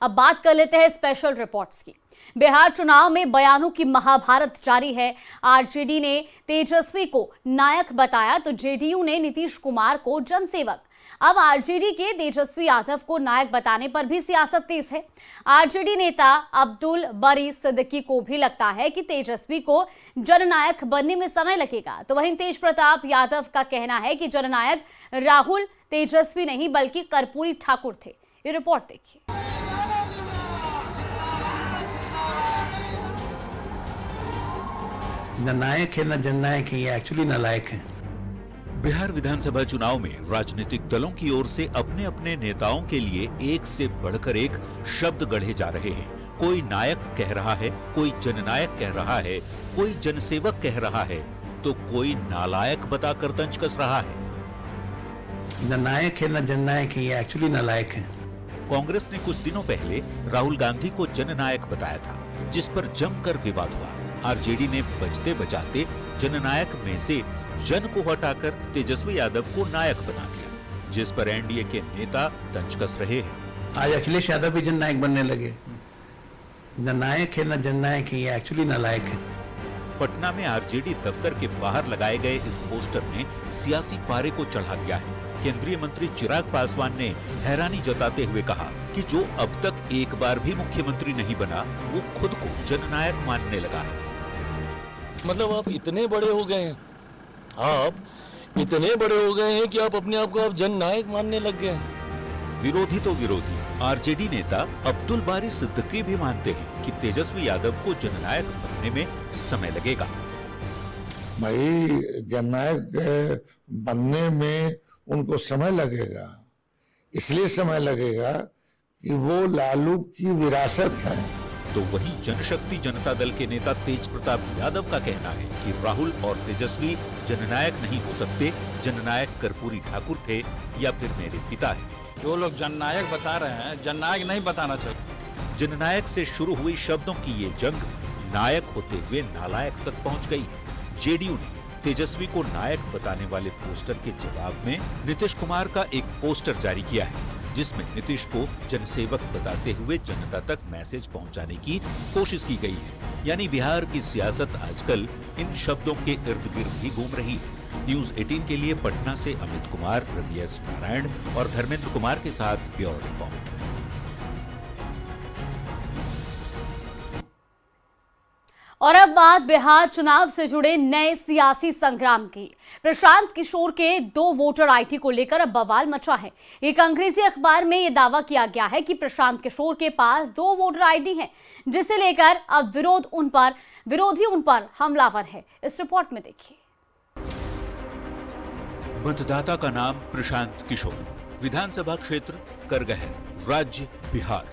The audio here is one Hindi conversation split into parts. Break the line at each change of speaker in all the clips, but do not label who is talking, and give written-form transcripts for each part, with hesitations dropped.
अब बात कर लेते हैं स्पेशल रिपोर्ट्स की। बिहार चुनाव में बयानों की महाभारत जारी है। आरजेडी ने तेजस्वी को नायक बताया तो जेडीयू ने नीतीश कुमार को जनसेवक। अब आरजेडी के तेजस्वी यादव को नायक बताने पर भी सियासत तेज है। आरजेडी नेता अब्दुल बारी सिद्दीकी को भी लगता है कि तेजस्वी को जननायक बनने में समय लगेगा, तो वहीं तेज प्रताप यादव का कहना है कि जननायक राहुल तेजस्वी नहीं बल्कि कर्पूरी ठाकुर थे। ये रिपोर्ट देखिए।
न नायक है न जननायक है, ये एक्चुअली नालायक है।
बिहार विधानसभा चुनाव में राजनीतिक दलों की ओर से अपने अपने नेताओं के लिए एक से बढ़कर एक शब्द गढ़े जा रहे हैं। कोई नायक कह रहा है, कोई जननायक कह रहा है, कोई जनसेवक कह रहा है, तो कोई नालायक बताकर तंज कस रहा है।
न नायक है न जननायक है, ये एक्चुअली नालायक है।
कांग्रेस ने कुछ दिनों पहले राहुल गांधी को जननायक बताया था, जिस पर जमकर विवाद हुआ। आरजेडी ने बचते बचाते जननायक में से जन को हटाकर तेजस्वी यादव को नायक बना दिया, जिस पर एनडीए के नेता तंज कस रहे हैं।
आज अखिलेश यादव भी जननायक बनने लगे। न नायक है न जननायक है, ये एक्चुअली नालायक है।
पटना में आरजेडी दफ्तर के बाहर लगाए गए इस पोस्टर ने सियासी पारे को चढ़ा दिया है। केंद्रीय मंत्री चिराग पासवान ने हैरानी जताते हुए कहा कि जो अब तक एक बार भी मुख्यमंत्री नहीं बना, वो खुद को जननायक मानने लगा है।
मतलब आप इतने बड़े हो गए हैं, आप इतने बड़े हो गए हैं कि आप अपने आप को आप जननायक मानने लग गए हैं।
विरोधी तो विरोधी, आरजेडी नेता अब्दुल बारी सिद्दीकी भी मानते हैं कि तेजस्वी यादव को जननायक बनने में समय लगेगा।
भाई जननायक बनने में उनको समय लगेगा, इसलिए समय लगेगा कि वो लालू की विरासत है।
तो वहीं जनशक्ति जनता दल के नेता तेज प्रताप यादव का कहना है कि राहुल और तेजस्वी जननायक नहीं हो सकते, जननायक कर्पूरी ठाकुर थे या फिर मेरे पिता है।
जो लोग जननायक बता रहे हैं, जननायक नहीं बताना चाहिए।
जननायक से शुरू हुई शब्दों की ये जंग नायक होते हुए नालायक तक पहुंच गई है। जेडीयू ने तेजस्वी को नायक बताने वाले पोस्टर के जवाब में नीतीश कुमार का एक पोस्टर जारी किया है, जिसमें नीतीश को जनसेवक बताते हुए जनता तक मैसेज पहुंचाने की कोशिश की गई है। यानी बिहार की सियासत आजकल इन शब्दों के इर्द गिर्द ही घूम रही है। न्यूज 18 के लिए पटना से अमित कुमार, रवि एस नारायण और धर्मेंद्र कुमार के साथ ब्यूरो रिपोर्ट।
और अब बात बिहार चुनाव से जुड़े नए सियासी संग्राम की। प्रशांत किशोर के 2 वोटर आईडी को लेकर अब बवाल मचा है। एक अंग्रेजी अखबार में यह दावा किया गया है कि प्रशांत किशोर के पास 2 वोटर आईडी हैं, जिसे लेकर अब विरोधी उन पर हमलावर है। इस रिपोर्ट में देखिए।
मतदाता का नाम प्रशांत किशोर, विधानसभा क्षेत्र करगहर, राज्य बिहार।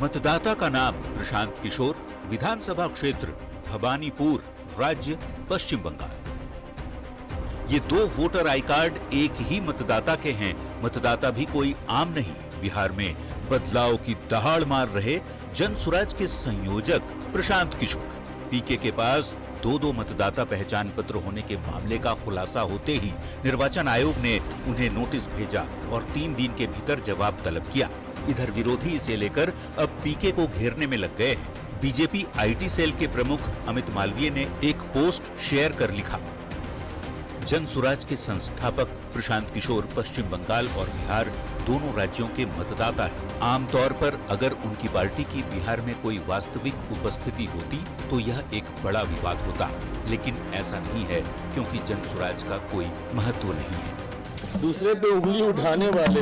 मतदाता का नाम प्रशांत किशोर, विधानसभा क्षेत्र भवानीपुर, राज्य पश्चिम बंगाल। ये 2 वोटर आई कार्ड एक ही मतदाता के हैं। मतदाता भी कोई आम नहीं, बिहार में बदलाव की दहाड़ मार रहे जनसुराज के संयोजक प्रशांत किशोर। पीके के पास 2 मतदाता पहचान पत्र होने के मामले का खुलासा होते ही निर्वाचन आयोग ने उन्हें नोटिस भेजा और 3 दिन के भीतर जवाब तलब किया। इधर विरोधी इसे लेकर अब पीके को घेरने में लग गए हैं। बीजेपी आईटी सेल के प्रमुख अमित मालवीय ने एक पोस्ट शेयर कर लिखा, जनसुराज के संस्थापक प्रशांत किशोर पश्चिम बंगाल और बिहार दोनों राज्यों के मतदाता हैं। आमतौर पर अगर उनकी पार्टी की बिहार में कोई वास्तविक उपस्थिति होती तो यह एक बड़ा विवाद होता, लेकिन ऐसा नहीं है क्योंकि जनसुराज का कोई महत्व नहीं है।
दूसरे पे उंगली उठाने वाले,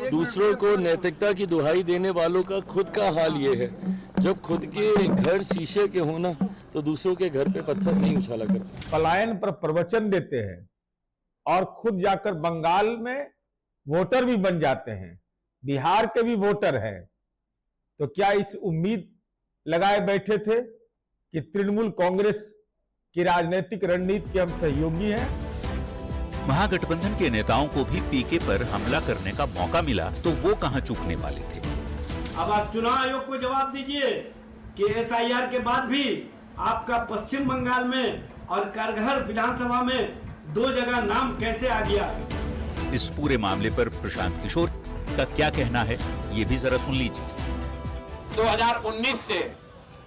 दूसरों को नैतिकता की दुहाई देने वालों का खुद का हाल ये है, जब खुद के घर शीशे के होना तो दूसरों के घर पे पत्थर नहीं उछाला करते।
पलायन पर प्रवचन देते हैं और खुद जाकर बंगाल में वोटर भी बन जाते हैं, बिहार के भी वोटर हैं। तो क्या इस उम्मीद लगाए बैठे थे कि तृणमूल कांग्रेस की राजनीतिक रणनीति के हम सहयोगी हैं?
महागठबंधन के नेताओं को भी पीके पर हमला करने का मौका मिला तो वो कहां चूकने वाले थे।
अब आप चुनाव आयोग को जवाब दीजिए कि एसआईआर के बाद भी आपका पश्चिम बंगाल में और करगहर विधानसभा में 2 जगह नाम कैसे आ गया।
इस पूरे मामले पर प्रशांत किशोर का क्या कहना है, ये भी जरा सुन लीजिए।
2019 से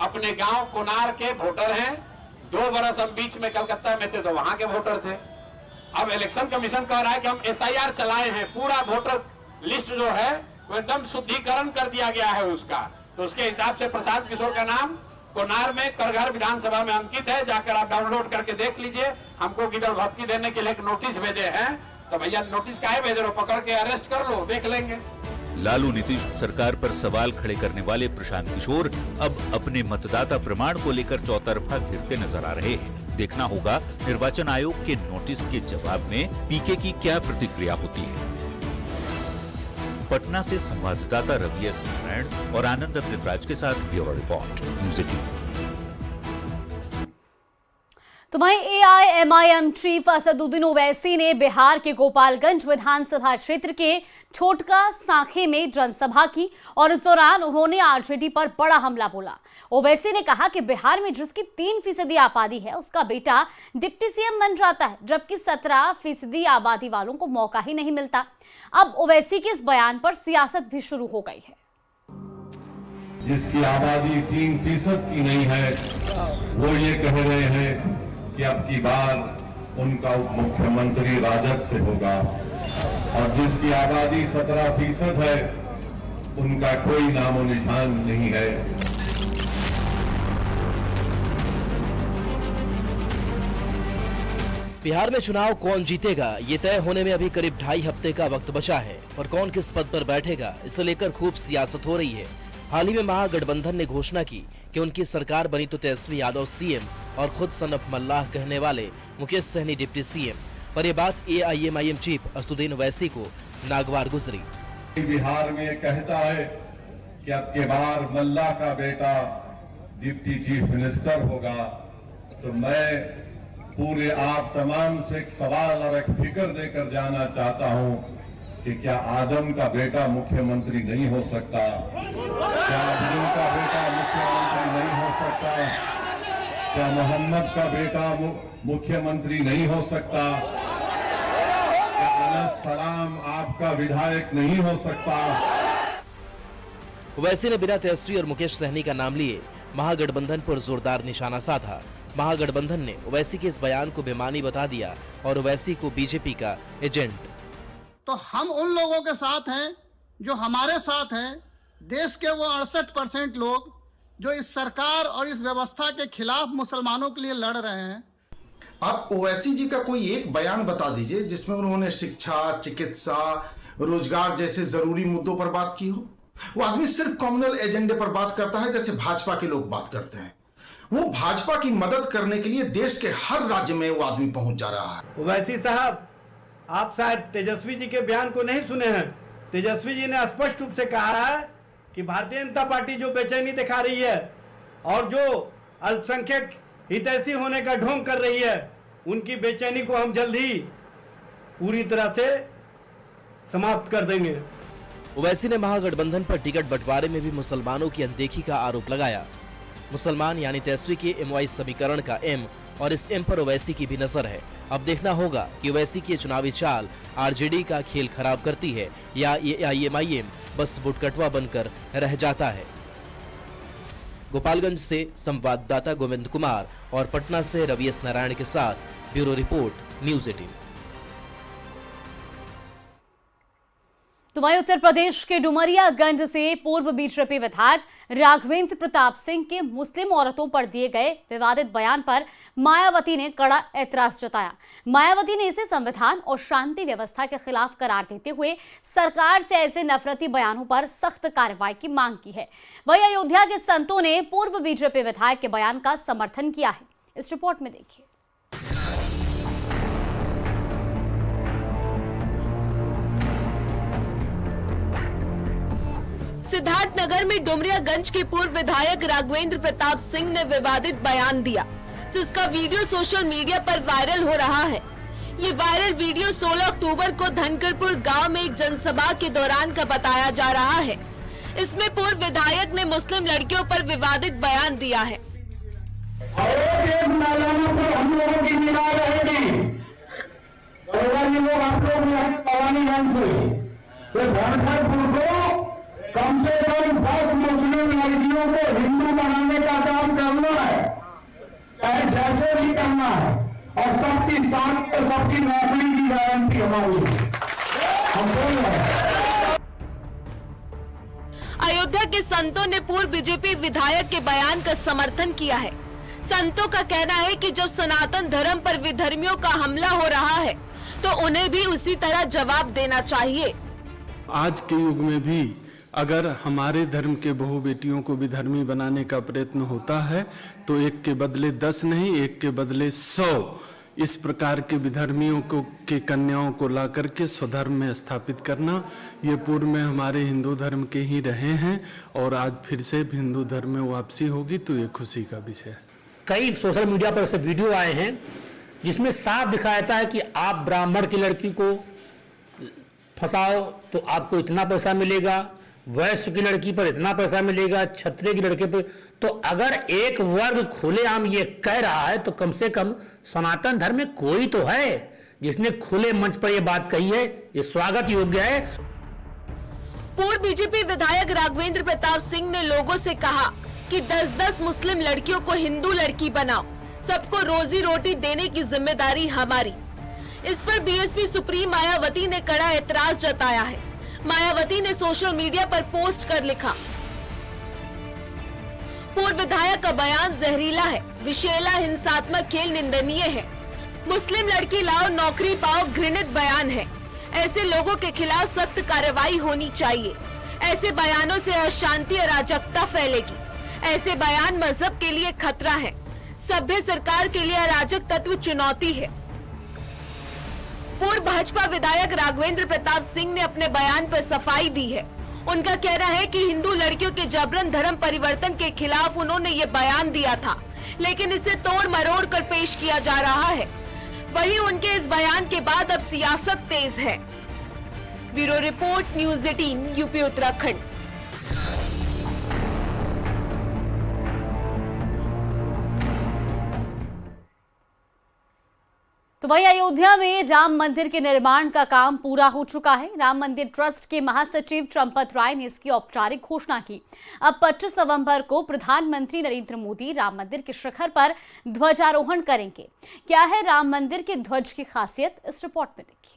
अपने गांव कोनार के वोटर हैं। 2 बरस हम बीच में कलकत्ता में थे तो वहां के वोटर थे। अब इलेक्शन कमीशन कह रहा है कि हम SIR चलाए हैं, पूरा वोटर लिस्ट जो है वो एकदम शुद्धिकरण कर दिया गया है उसका। तो उसके हिसाब से प्रशांत किशोर का नाम कोनार में करघर विधानसभा में अंकित है। जाकर आप डाउनलोड करके देख लीजिए। हमको गिदड़ भक्ति देने के लिए एक नोटिस भेजे हैं, तो भैया नोटिस काहे भेज रहे हो, पकड़ के अरेस्ट कर लो, देख लेंगे।
लालू नीतीश सरकार पर सवाल खड़े करने वाले प्रशांत किशोर अब अपने मतदाता प्रमाण को लेकर चौतरफा घिरते नजर आ रहे हैं। देखना होगा निर्वाचन आयोग के नोटिस के जवाब में पीके की क्या प्रतिक्रिया होती है। पटना से संवाददाता रवि एस नारायण और आनंद अमृतराज के साथ ब्यूरो रिपोर्ट, न्यूज़ 18।
तो वहीं AIMIM चीफ असदुद्दीन ओवैसी ने बिहार के गोपालगंज विधानसभा क्षेत्र के छोटका सांखे में जनसभा की और इस दौरान उन्होंने आरजेडी पर बड़ा हमला बोला। ओवैसी ने कहा कि बिहार में जिसकी 3% आबादी है उसका बेटा डिप्टी CM बन जाता है, जबकि 17% आबादी वालों को मौका ही नहीं मिलता। अब ओवैसी के इस बयान पर सियासत भी शुरू हो गई है।
जिसकी आबादी 3% की नहीं है वो ये कह रहे हैं कि अब की बार उनका उप मुख्यमंत्री राजद से होगा, और जिसकी आबादी 17% है उनका कोई नामो निशान नहीं है।
बिहार में चुनाव कौन जीतेगा ये तय होने में अभी करीब 2.5 हफ्ते का वक्त बचा है, और कौन किस पद पर बैठेगा इसे लेकर खूब सियासत हो रही है। हाल ही में महागठबंधन ने घोषणा की कि उनकी सरकार बनी तो तेजस्वी यादव CM और खुद सनफ मल्लाह कहने वाले मुकेश सहनी डिप्टी CM, पर यह बात AIMIM चीफ असदुद्दीन ओवैसी को नागवार गुजरी।
बिहार में कहता है कि अब के बार मल्लाह का बेटा डिप्टी चीफ मिनिस्टर होगा, तो मैं पूरे आप तमाम से एक सवाल और एक फिक्र देकर जाना चाहता हूं कि क्या आदम का बेटा मुख्यमंत्री नहीं हो सकता? क्या अब्दुल का बेटा मुख्यमंत्री नहीं हो सकता? क्या मोहम्मद का बेटा मुख्यमंत्री नहीं हो सकता? क्या अनस सलाम आपका विधायक नहीं हो सकता?
ओवैसी ने बिना तेजस्वी और मुकेश सहनी का नाम लिए महागठबंधन पर जोरदार निशाना साधा। महागठबंधन ने ओवैसी के इस बयान को बेमानी बता दिया और ओवैसी को बीजेपी का एजेंट।
तो हम उन लोगों के साथ हैं जो हमारे साथ हैं, देश के वो 68% लोग जो इस सरकार और इस व्यवस्था के खिलाफ मुसलमानों के लिए लड़ रहे हैं।
आप ओवैसी जी का कोई एक बयान बता दीजिए जिसमें उन्होंने शिक्षा, चिकित्सा, रोजगार जैसे जरूरी मुद्दों पर बात की हो। वो आदमी सिर्फ कम्युनल एजेंडे पर बात करता है, जैसे भाजपा के लोग बात करते हैं। वो भाजपा की मदद करने के लिए देश के हर राज्य में वो आदमी पहुंच जा रहा है।
ओवैसी साहब, आप शायद तेजस्वी जी के बयान को नहीं सुने हैं। तेजस्वी जी ने स्पष्ट रूप से कहा है कि भारतीय जनता पार्टी जो बेचैनी दिखा रही है और जो अल्पसंख्यक हितैषी होने का ढोंग कर रही है, उनकी बेचैनी को हम जल्द ही पूरी तरह से समाप्त कर देंगे।
ओवैसी ने महागठबंधन पर टिकट बंटवारे में भी मुसलमानों की अनदेखी का आरोप लगाया। मुसलमान यानी तेजस्वी के MY समीकरण का M और इस M पर ओवैसी की भी नजर है। अब देखना होगा कि ओवैसी की चुनावी चाल RJD का खेल खराब करती है या AIMIM बस बुटकटवा बनकर रह जाता है। गोपालगंज से संवाददाता गोविंद कुमार और पटना से रवि एस नारायण के साथ ब्यूरो रिपोर्ट, न्यूज़ 18।
तो वहीं उत्तर प्रदेश के डुमरियागंज से पूर्व बीजेपी विधायक राघवेंद्र प्रताप सिंह के मुस्लिम औरतों पर दिए गए विवादित बयान पर मायावती ने कड़ा ऐतराज जताया। मायावती ने इसे संविधान और शांति व्यवस्था के खिलाफ करार देते हुए सरकार से ऐसे नफरती बयानों पर सख्त कार्रवाई की मांग की है। वहीं अयोध्या के संतों ने पूर्व बीजेपी विधायक के बयान का समर्थन किया है। इस रिपोर्ट में देखिए।
सिद्धार्थनगर में डुमरियागंज के पूर्व विधायक राघवेंद्र प्रताप सिंह ने विवादित बयान दिया, जिसका वीडियो सोशल मीडिया पर वायरल हो रहा है। ये वायरल वीडियो 16 अक्टूबर को धनकरपुर गांव में एक जनसभा के दौरान का बताया जा रहा है। इसमें पूर्व विधायक ने मुस्लिम लड़कियों पर विवादित बयान दिया है।
कि भरतपुर को कम से कम 10 मुस्लिम लड़कियों को हिंदू बनाने का काम करना है, चाहे जैसे भी करना है, और सबकी साथ तो सबकी नौकरी की गारंटी हमारी हम बोल रहे हैं।
अयोध्या के संतों ने पूर्व बीजेपी विधायक के बयान का समर्थन किया है। संतों का कहना है कि जब सनातन धर्म पर विधर्मियों का हमला हो रहा है तो उन्हें भी उसी तरह जवाब देना चाहिए।
आज के युग में भी अगर हमारे धर्म के बहू बेटियों को विधर्मी बनाने का प्रयत्न होता है तो एक के बदले 10 नहीं, एक के बदले 100 इस प्रकार के विधर्मियों को के कन्याओं को ला करके स्वधर्म में स्थापित करना, ये पूर्व में हमारे हिंदू धर्म के ही रहे हैं और आज फिर से हिंदू धर्म में वापसी होगी तो ये खुशी का विषय है।
कई सोशल मीडिया पर ऐसे वीडियो आए हैं जिसमें साफ दिखाया जाता है कि आप ब्राह्मण की लड़की को फंसाओ तो आपको इतना पैसा मिलेगा, वैश्य की लड़की पर इतना पैसा मिलेगा, क्षत्रिय की लड़के पर। तो अगर एक वर्ग खुलेआम ये कह रहा है तो कम से कम सनातन धर्म में कोई तो है जिसने खुले मंच पर ये बात कही है, ये स्वागत योग्य है।
पूर्व बीजेपी विधायक राघवेंद्र प्रताप सिंह ने लोगों से कहा कि 10-10 मुस्लिम लड़कियों को हिंदू लड़की बनाओ, सबको रोजी रोटी देने की जिम्मेदारी हमारी। इस पर बीएसपी सुप्रीम मायावती ने कड़ा एतराज जताया है। मायावती ने सोशल मीडिया पर पोस्ट कर लिखा, पूर्व विधायक का बयान जहरीला है, विषैला हिंसात्मक खेल निंदनीय है, मुस्लिम लड़की लाओ नौकरी पाओ घृणित बयान है, ऐसे लोगों के खिलाफ सख्त कार्रवाई होनी चाहिए। ऐसे बयानों से अशांति अराजकता फैलेगी। ऐसे बयान मजहब के लिए खतरा है, सभ्य सरकार के लिए अराजक तत्व चुनौती है। पूर्व भाजपा विधायक राघवेंद्र प्रताप सिंह ने अपने बयान पर सफाई दी है। उनका कहना है कि हिंदू लड़कियों के जबरन धर्म परिवर्तन के खिलाफ उन्होंने ये बयान दिया था, लेकिन इसे तोड़ मरोड़ कर पेश किया जा रहा है। वहीं उनके इस बयान के बाद अब सियासत तेज है। Bureau report, news 18, UP Uttarakhand.
तो वही अयोध्या में राम मंदिर के निर्माण का काम पूरा हो चुका है। राम मंदिर ट्रस्ट के महासचिव चंपत राय ने इसकी औपचारिक घोषणा की। अब 25 नवंबर को प्रधानमंत्री नरेंद्र मोदी राम मंदिर के शिखर पर ध्वजारोहण करेंगे। क्या है राम मंदिर के ध्वज की खासियत, इस रिपोर्ट में देखिए।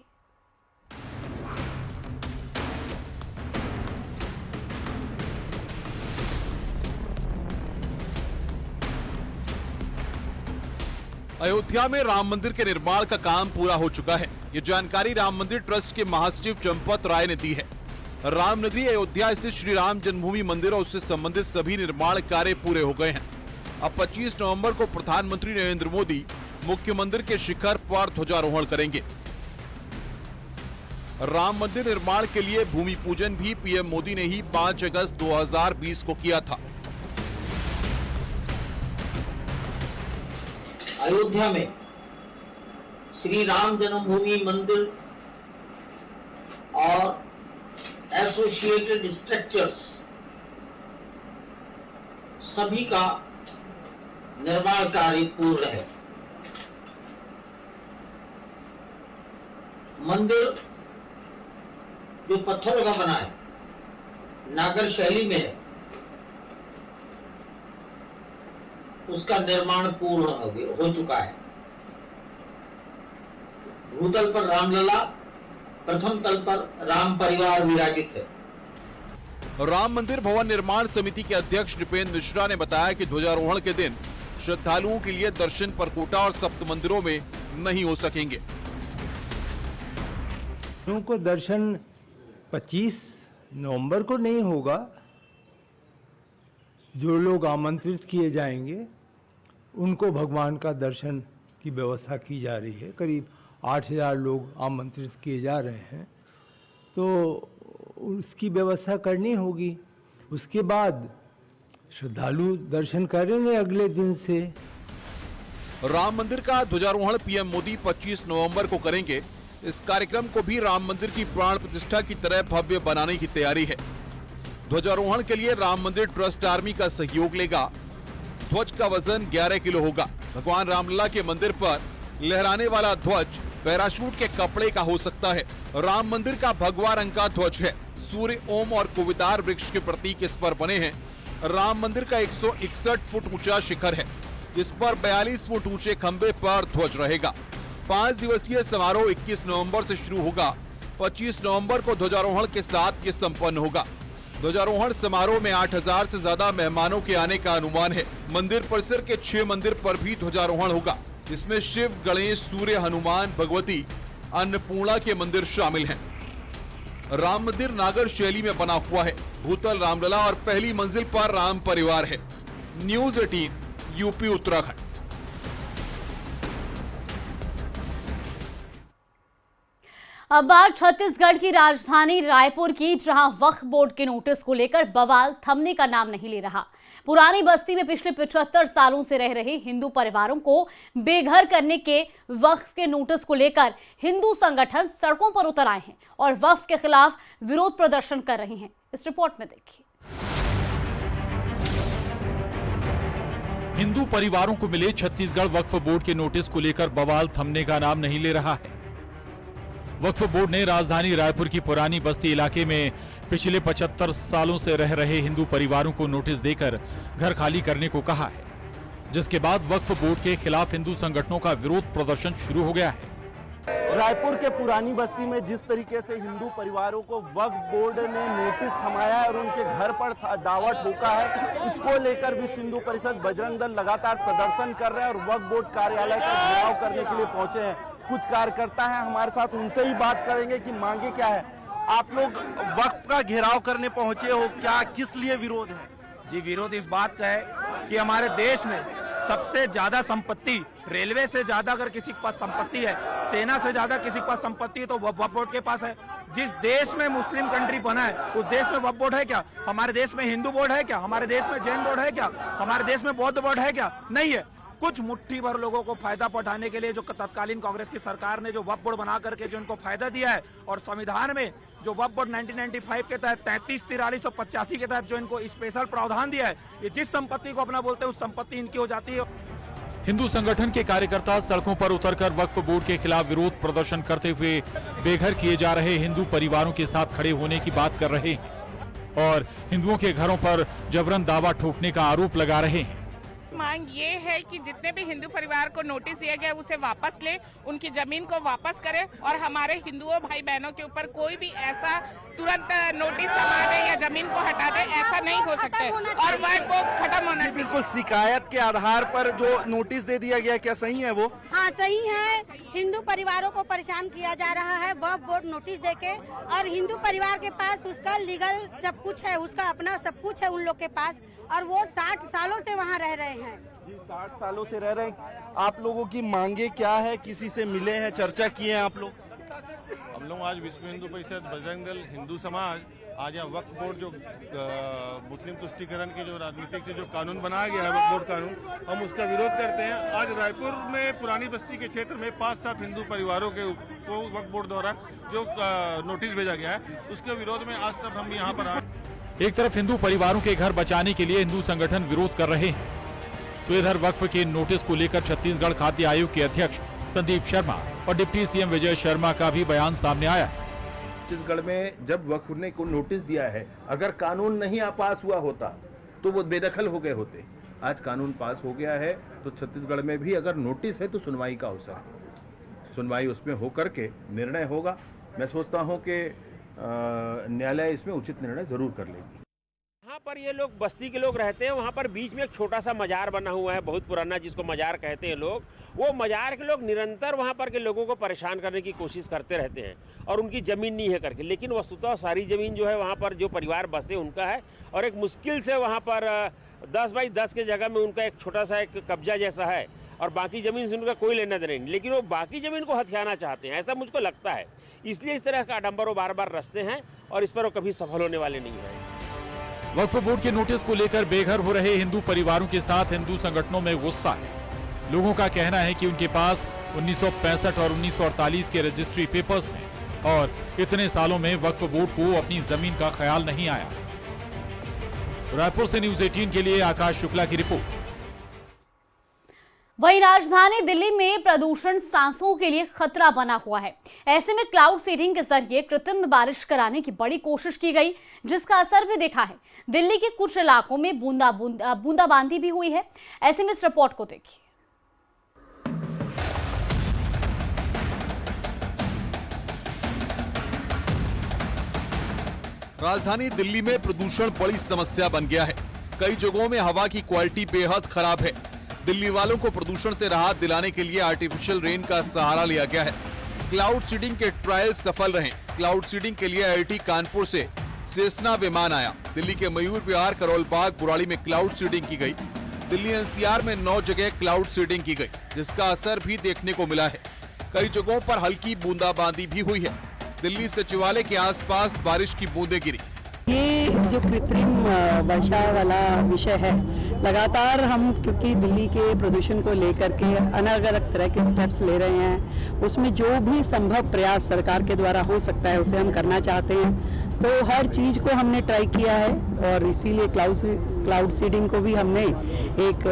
अयोध्या में राम मंदिर के निर्माण का काम पूरा हो चुका है। ये जानकारी राम मंदिर ट्रस्ट के महासचिव चंपत राय ने दी है। राम नगरी अयोध्या स्थित श्री राम जन्मभूमि मंदिर और उससे संबंधित सभी निर्माण कार्य पूरे हो गए हैं। अब 25 नवंबर को प्रधानमंत्री नरेंद्र मोदी मुख्य मंदिर के शिखर पर ध्वजारोहण करेंगे। राम मंदिर निर्माण के लिए भूमि पूजन भी पीएम मोदी ने ही 5 अगस्त 2020 को किया था।
अयोध्या में श्री राम जन्मभूमि मंदिर और एसोसिएटेड स्ट्रक्चर्स सभी का निर्माण कार्य पूर्ण है। मंदिर जो पत्थरों का बना है, नागर शैली में है, उसका निर्माण पूर्ण हो चुका है। भूतल पर रामलला, प्रथम तल पर राम परिवार विराजित है।
राम मंदिर भवन निर्माण समिति के अध्यक्ष नृपेंद्र मिश्रा ने बताया कि ध्वजारोहण के दिन श्रद्धालुओं के लिए दर्शन परकोटा और सप्त मंदिरों में नहीं हो सकेंगे।
उनको दर्शन 25 नवंबर को नहीं होगा। जो लोग आमंत्रित किए जाएंगे उनको भगवान का दर्शन की व्यवस्था की जा रही है। करीब 8000 लोग आमंत्रित किए जा रहे हैं, तो उसकी व्यवस्था करनी होगी। उसके बाद श्रद्धालु दर्शन करेंगे अगले दिन से।
राम मंदिर का ध्वजारोहण पीएम मोदी 25 नवंबर को करेंगे। इस कार्यक्रम को भी राम मंदिर की प्राण प्रतिष्ठा की तरह भव्य बनाने की तैयारी है। ध्वजारोहण के लिए राम मंदिर ट्रस्ट आर्मी का सहयोग लेगा। ध्वज का वजन 11 किलो होगा। भगवान रामलला के मंदिर पर लहराने वाला ध्वज पैराशूट के कपड़े का हो सकता है। राम मंदिर का भगवा रंग का ध्वज है। सूर्य, ओम और कुविदार वृक्ष के प्रतीक इस पर बने हैं। राम मंदिर का 161 फुट ऊंचा शिखर है। इस पर 42 फुट ऊंचे खंबे पर ध्वज रहेगा। 5 दिवसीय समारोह 21 नवंबर से शुरू होगा। 25 नवंबर को ध्वजारोहण के साथ ये संपन्न होगा। ध्वजारोहण समारोह में 8000 से ज्यादा मेहमानों के आने का अनुमान है। मंदिर परिसर के 6 मंदिर पर भी ध्वजारोहण होगा। इसमें शिव, गणेश, सूर्य, हनुमान, भगवती, अन्नपूर्णा के मंदिर शामिल हैं। राम मंदिर नागर शैली में बना हुआ है। भूतल रामलला और पहली मंजिल पर राम परिवार है। News 18 UP Uttarakhand.
अब बात छत्तीसगढ़ की राजधानी रायपुर की, जहां वक्फ बोर्ड के नोटिस को लेकर बवाल थमने का नाम नहीं ले रहा। पुरानी बस्ती में पिछले 75 सालों से रह रहे हिंदू परिवारों को बेघर करने के वक्फ के नोटिस को लेकर हिंदू संगठन सड़कों पर उतर आए हैं और वक्फ के खिलाफ विरोध प्रदर्शन कर रहे हैं। इस रिपोर्ट में देखिए।
हिंदू परिवारों को मिले छत्तीसगढ़ वक्फ बोर्ड के नोटिस को लेकर बवाल थमने का नाम नहीं ले रहा है। वक्फ बोर्ड ने राजधानी रायपुर की पुरानी बस्ती इलाके में पिछले 75 सालों से रह रहे हिंदू परिवारों को नोटिस देकर घर खाली करने को कहा है, जिसके बाद वक्फ बोर्ड के खिलाफ हिंदू संगठनों का विरोध प्रदर्शन शुरू हो गया है।
रायपुर के पुरानी बस्ती में जिस तरीके से हिंदू परिवारों को वक्फ बोर्ड ने नोटिस थमाया है और उनके घर पर दावा ठोका है, इसको लेकर विश्व हिंदू परिषद बजरंग दल लगातार प्रदर्शन कर रहे हैं और वक्फ बोर्ड कार्यालय का घेराव करने के लिए पहुंचे हैं। कुछ कार्यकर्ता हैं हमारे साथ, उनसे ही बात करेंगे कि मांगे क्या है। आप लोग वक्फ का घेराव करने पहुंचे हो, क्या किस लिए विरोध है?
जी, विरोध इस बात का है कि हमारे देश में सबसे ज्यादा संपत्ति, रेलवे से ज्यादा अगर किसी के पास संपत्ति है, सेना से ज्यादा किसी के पास संपत्ति है तो वक्फ बोर्ड के पास है। जिस देश में मुस्लिम कंट्री बना है उस देश में वक्फ बोर्ड है क्या? हमारे देश में हिंदू बोर्ड है क्या? हमारे देश में जैन बोर्ड है क्या? हमारे देश में बौद्ध बोर्ड है क्या? नहीं है। कुछ मुट्ठी भर लोगों को फायदा पहुंचाने के लिए जो तत्कालीन कांग्रेस की सरकार ने जो वक्फ बोर्ड बना करके जो उनको फायदा दिया है, और संविधान में जो वक्फ बोर्ड 1995 के तहत 33, 43 और 85 के तहत जो इनको स्पेशल प्रावधान दिया है, ये जिस संपत्ति को अपना बोलते हैं उस संपत्ति इनकी हो जाती है।
हिंदू संगठन के कार्यकर्ता सड़कों पर उतरकर वक्फ बोर्ड के खिलाफ विरोध प्रदर्शन करते हुए बेघर किए जा रहे हिंदू परिवारों के साथ खड़े होने की बात कर रहे हैं और हिंदुओं के घरों पर जबरन दावा ठोकने का आरोप लगा रहे हैं।
मांग ये है कि जितने भी हिंदू परिवार को नोटिस दिया गया उसे वापस ले, उनकी जमीन को वापस करे और हमारे हिंदुओं भाई बहनों के ऊपर कोई भी ऐसा तुरंत नोटिस हटा दे या जमीन को हटा दे, ऐसा नहीं हो सकता है और वक्फ बोर्ड खत्म होना चाहिए।
बिल्कुल शिकायत के आधार पर जो नोटिस दे दिया गया, क्या सही है वो?
हाँ, सही है। हिंदू परिवारों को परेशान किया जा रहा है वक्फ बोर्ड नोटिस देके, और हिंदू परिवार के पास उसका लीगल सब कुछ है, उसका अपना सब कुछ है उन लोग के पास, और वो 60 सालों से वहाँ रह रहे हैं।
जी, 60 सालों से रह रहे हैं। आप लोगों की मांगे क्या है? किसी से मिले हैं, चर्चा किए हैं आप लोग?
हम लोग आज विश्व हिंदू परिषद, बजरंग दल, हिंदू समाज आज यहाँ वक्फ बोर्ड जो मुस्लिम तुष्टीकरण के जो राजनीतिक से जो कानून बनाया गया है, वक्फ बोर्ड कानून, हम उसका विरोध करते हैं। आज रायपुर में पुरानी बस्ती के क्षेत्र में 5-7 हिंदू परिवारों के को वक्फ बोर्ड द्वारा जो नोटिस भेजा गया है, उसके विरोध में आज सब हम यहाँ पर आए।
एक तरफ हिंदू परिवारों के घर बचाने के लिए हिंदू संगठन विरोध कर रहे हैं, तो इधर वक्फ के नोटिस को लेकर छत्तीसगढ़ खाद्य आयोग के अध्यक्ष संदीप शर्मा और डिप्टी सीएम विजय शर्मा का भी बयान सामने आया है।
छत्तीसगढ़ में जब वक्फ ने को नोटिस दिया है, अगर कानून नहीं पास हुआ होता तो वो बेदखल हो गए होते। आज कानून पास हो गया है तो छत्तीसगढ़ में भी अगर नोटिस है तो सुनवाई का अवसर है, सुनवाई उसमें होकर के निर्णय होगा। मैं सोचता हूँ कि न्यायालय इसमें उचित निर्णय जरूर कर लेगी।
यहाँ पर ये लोग बस्ती के लोग रहते हैं, वहाँ पर बीच में एक छोटा सा मजार बना हुआ है, बहुत पुराना, जिसको मजार कहते हैं लोग। वो मजार के लोग निरंतर वहाँ पर के लोगों को परेशान करने की कोशिश करते रहते हैं और उनकी ज़मीन नहीं है करके, लेकिन वस्तुतः सारी ज़मीन जो है वहाँ पर जो परिवार बसे उनका है, और एक मुश्किल से वहाँ पर 10 बाई 10 के जगह में उनका एक छोटा सा एक कब्जा जैसा है, और बाकी ज़मीन से उनका कोई लेना देना नहीं, लेकिन वो बाकी ज़मीन को हथियाना चाहते हैं, ऐसा मुझको लगता है। इसलिए इस तरह का आडंबर वो बार बार रचते हैं और इस पर वो कभी सफल होने वाले नहीं हैं।
वक्फ बोर्ड के नोटिस को लेकर बेघर हो रहे हिंदू परिवारों के साथ हिंदू संगठनों में गुस्सा है। लोगों का कहना है कि उनके पास 1965 और 1948 के रजिस्ट्री पेपर्स हैं और इतने सालों में वक्फ बोर्ड को अपनी जमीन का ख्याल नहीं आया। रायपुर से न्यूज 18 के लिए आकाश शुक्ला की रिपोर्ट।
वहीं राजधानी दिल्ली में प्रदूषण सांसों के लिए खतरा बना हुआ है। ऐसे में क्लाउड सीडिंग के जरिए कृत्रिम बारिश कराने की बड़ी कोशिश की गई, जिसका असर भी देखा है। दिल्ली के कुछ इलाकों में बूंदाबांदी भी हुई है। ऐसे में इस रिपोर्ट को देखिए।
राजधानी दिल्ली में प्रदूषण बड़ी समस्या बन गया है। कई जगहों में हवा की क्वालिटी बेहद खराब है। दिल्ली वालों को प्रदूषण से राहत दिलाने के लिए आर्टिफिशियल रेन का सहारा लिया गया है। क्लाउड सीडिंग के ट्रायल सफल रहे। क्लाउड सीडिंग के लिए IIT कानपुर से सेसना विमान आया। दिल्ली के मयूर विहार, करोल बाग, बुराड़ी में क्लाउड सीडिंग की गई। दिल्ली NCR में 9 जगह क्लाउड सीडिंग की गई, जिसका असर भी देखने को मिला है। कई जगहों पर हल्की बूंदाबांदी भी हुई है। दिल्ली सचिवालय के आसपास बारिश की बूंदें गिरी।
ये जो कृत्रिम वर्षा वाला विषय है, लगातार हम क्योंकि दिल्ली के प्रदूषण को लेकर के अलग अलग तरह के स्टेप्स ले रहे हैं, उसमें जो भी संभव प्रयास सरकार के द्वारा हो सकता है उसे हम करना चाहते हैं। तो हर चीज को हमने ट्राई किया है और इसीलिए क्लाउड सीडिंग को भी हमने एक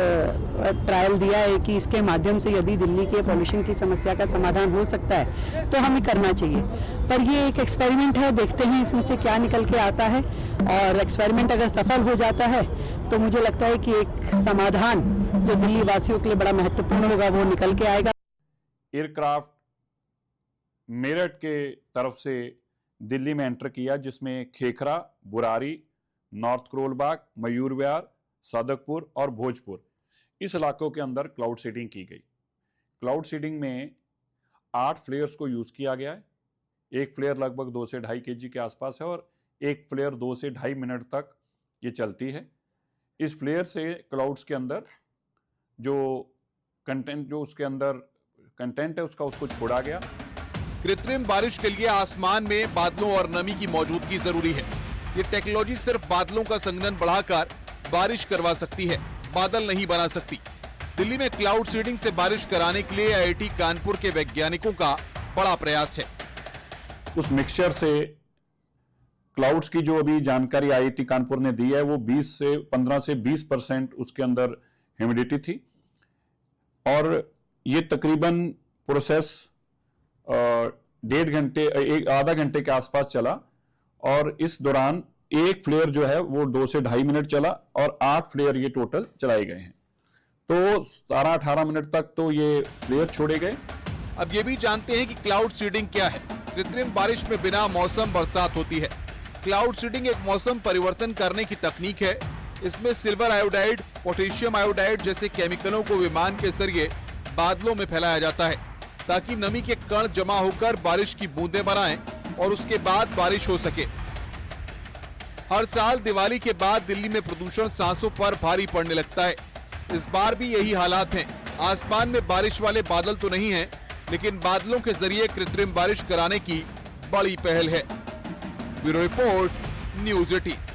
ट्रायल दिया है कि इसके माध्यम से यदि दिल्ली के पॉल्यूशन की समस्या का समाधान हो सकता है तो हमें करना चाहिए। पर ये एक एक्सपेरिमेंट है, देखते हैं इसमें से क्या निकल के आता है। और एक्सपेरिमेंट अगर सफल हो जाता है तो मुझे लगता है कि एक समाधान जो दिल्ली वासियों के लिए बड़ा महत्वपूर्ण होगा वो निकल के आएगा।
एयरक्राफ्ट मेरठ के तरफ से दिल्ली में एंटर किया, जिसमें खेखरा, बुरारी, नॉर्थ करोलबाग, मयूर विहार, सादकपुर और भोजपुर, इस इलाकों के अंदर क्लाउड सीडिंग की गई। क्लाउड सीडिंग में 8 फ्लेयर्स को यूज़ किया गया है। एक फ्लेयर लगभग 2 से 2.5 kg के आसपास है और एक फ्लेयर 2 से 2.5 मिनट तक ये चलती है। इस फ्लेयर से क्लाउड्स के अंदर जो उसके अंदर कंटेंट है उसको छोड़ा गया।
कृत्रिम बारिश के लिए आसमान में बादलों और नमी की मौजूदगी जरूरी है। ये टेक्नोलॉजी सिर्फ बादलों का संघनन बढ़ाकर बारिश करवा सकती है, बादल नहीं बना सकती। दिल्ली में क्लाउड सीडिंग से बारिश कराने के लिए IIT कानपुर के वैज्ञानिकों का बड़ा प्रयास है।
उस मिक्सचर से क्लाउड्स की जो अभी जानकारी IIT कानपुर ने दी है वो 15 से 20% उसके अंदर ह्यूमिडिटी थी और ये तकरीबन प्रोसेस 1.5 घंटे आधा घंटे के आसपास चला और इस दौरान एक फ्लेयर जो है वो 2 से 2.5 मिनट चला और 8 फ्लेयर ये टोटल चलाए गए हैं। तो 17-18 मिनट तक तो ये फ्लेयर छोड़े गए।
अब ये भी जानते हैं कि क्लाउड सीडिंग क्या है। कृत्रिम बारिश में बिना मौसम बरसात होती है। क्लाउड सीडिंग एक मौसम परिवर्तन करने की तकनीक है। इसमें सिल्वर आयोडाइड, पोटेशियम आयोडाइड जैसे केमिकलों को विमान के जरिए बादलों में फैलाया जाता है ताकि नमी के कण जमा होकर बारिश की बूंदें बनाएं और उसके बाद बारिश हो सके। हर साल दिवाली के बाद दिल्ली में प्रदूषण सांसों पर भारी पड़ने लगता है। इस बार भी यही हालात हैं। आसमान में बारिश वाले बादल तो नहीं हैं, लेकिन बादलों के जरिए कृत्रिम बारिश कराने की बड़ी पहल है। Bureau report, news 18।